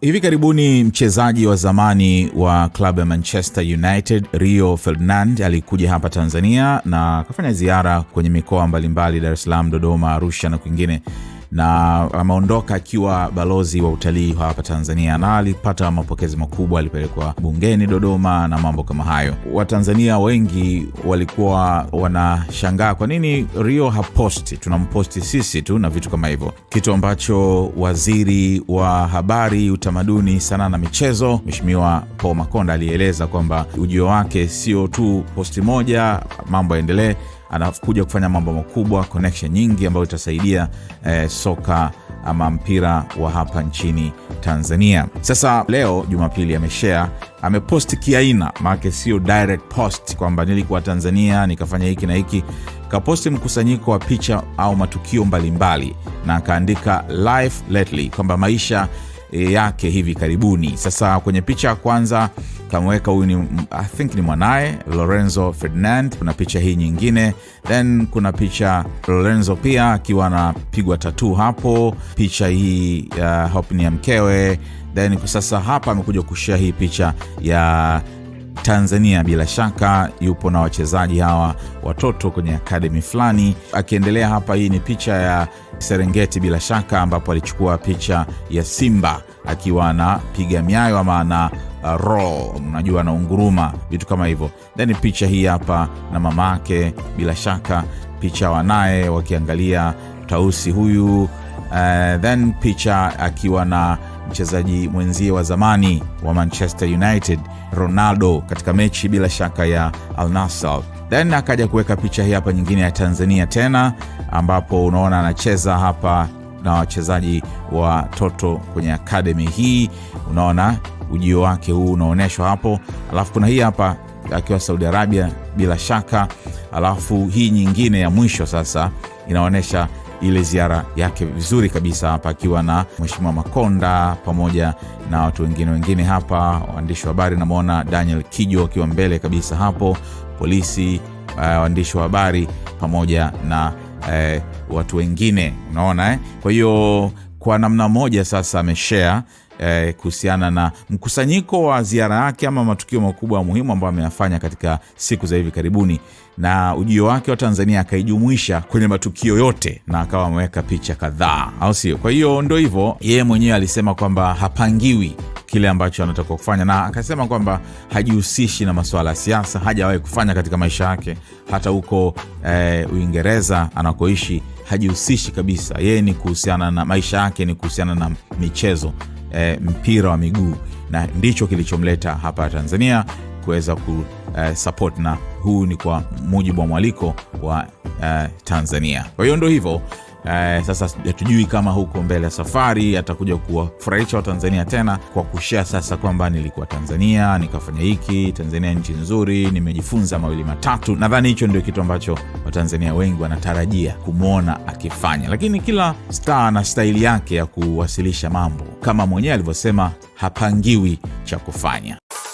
Hivi karibuni mchezaji wa zamani wa klabu ya Manchester United Rio Ferdinand alikuja hapa Tanzania na kufanya ziara kwenye mikoa mbalimbali, Dar es Salaam, Dodoma, Arusha na kwingine, na ameondoka akiwa balozi wa utalii hapa Tanzania, na alipata mapokezi makubwa. Alipelekwa bungeni Dodoma na mambo kama hayo. Watanzania wengi walikuwa wanashangaa kwa nini Rio haposti, tunamposti sisi tu na vitu kama hivyo, kitu ambacho waziri wa habari, utamaduni, sanaa na michezo Mheshimiwa Paul Makonda alieleza kwamba ujio wake sio tu posti moja, mambo yaendelee, anakuja kufanya mambo makubwa, connection nyingi ambayo itasaidia soka ama mpira wa hapa nchini Tanzania. Sasa leo Jumapili ameposti kiaina, maana sio direct post kwamba nilikuwa Tanzania nikafanya hiki na hiki. Kaposti mkusanyiko wa picha au matukio mbalimbali na akaandika life lately, kwamba maisha yake hivi karibuni. Sasa kwenye picha ya kwanza kamweka huyu I think ni mwanae Lorenzo Ferdinand. Kuna picha hii nyingine, then kuna picha Lorenzo pia akiwa anapigwa tattoo hapo. Picha hii hope ni ya mkewe. Then sasa hapa amekuja kushare hii picha ya Tanzania, bila shaka yupo na wachezaji hawa watoto kwenye academy fulani. Akiendelea hapa, hii ni picha ya Serengeti bila shaka, ambapo alichukua picha ya simba akiwa anapiga miayo ama na roll, unajua na unguruma, vitu kama hivyo. Then picha hii hapa na mamake, bila shaka picha wanae wakiangalia Tausi huyu. Then picha akiwa na mchezaji mwenzie wa zamani wa Manchester United Ronaldo katika mechi bila shaka ya Al Nassr. Then akaja kuweka picha hii hapa nyingine ya Tanzania tena, ambapo unaona anacheza hapa na wachezaji wa toto kwenye academy hii. Unaona ujio wake huu unaoneshwa hapo. Alafu kuna hii hapa akiwa Saudi Arabia bila shaka. Alafu hii nyingine ya mwisho sasa inaonesha ile ziara yake vizuri kabisa, hapa akiwa na Mheshimiwa Makonda pamoja na watu wengine hapa, waandishi wa habari. Namuona Daniel Kijo akiwa mbele kabisa hapo, polisi, waandishi wa habari pamoja na watu wengine, unaona Kwa hiyo kwa namna moja sasa ameshare kuhusiana na mkusanyiko wa ziara yake ama matukio makubwa muhimu ambayo ameyafanya katika siku za hivi karibuni, na ujio wake wa Tanzania akaijumuisha kwenye matukio yote na akawa ameweka picha kadhaa, au sio? Kwa hiyo ndio hivyo, yeye mwenyewe alisema kwamba hapangiwi kile ambacho anataka kufanya, na akasema kwamba hajihusishi na masuala ya siasa, hajawahi kufanya katika maisha yake. Hata huko Uingereza anakoishi hajihusishi kabisa. Yeye ni kuhusiana na maisha yake ni kuhusiana na michezo, mpira wa miguu, na ndicho kilichomleta hapa Tanzania kuweza support, na huu ni kwa mujibu wa mwaliko wa Tanzania. Kwa hiyo ndio hivyo. Sasa hatujui kama huko mbele ya safari atakuja kuwafurahisha wa Tanzania tena kwa kushare sasa kwamba nilikuwa Tanzania nikafanya hiki, Tanzania nchi nzuri, nimejifunza mawili matatu. Nadhani hicho ndio kitu ambacho Watanzania wengi wanatarajia kumuona akifanya, lakini kila star na staili yake ya kuwasilisha mambo, kama mwenyewe alivyosema, hapangiwi cha kufanya.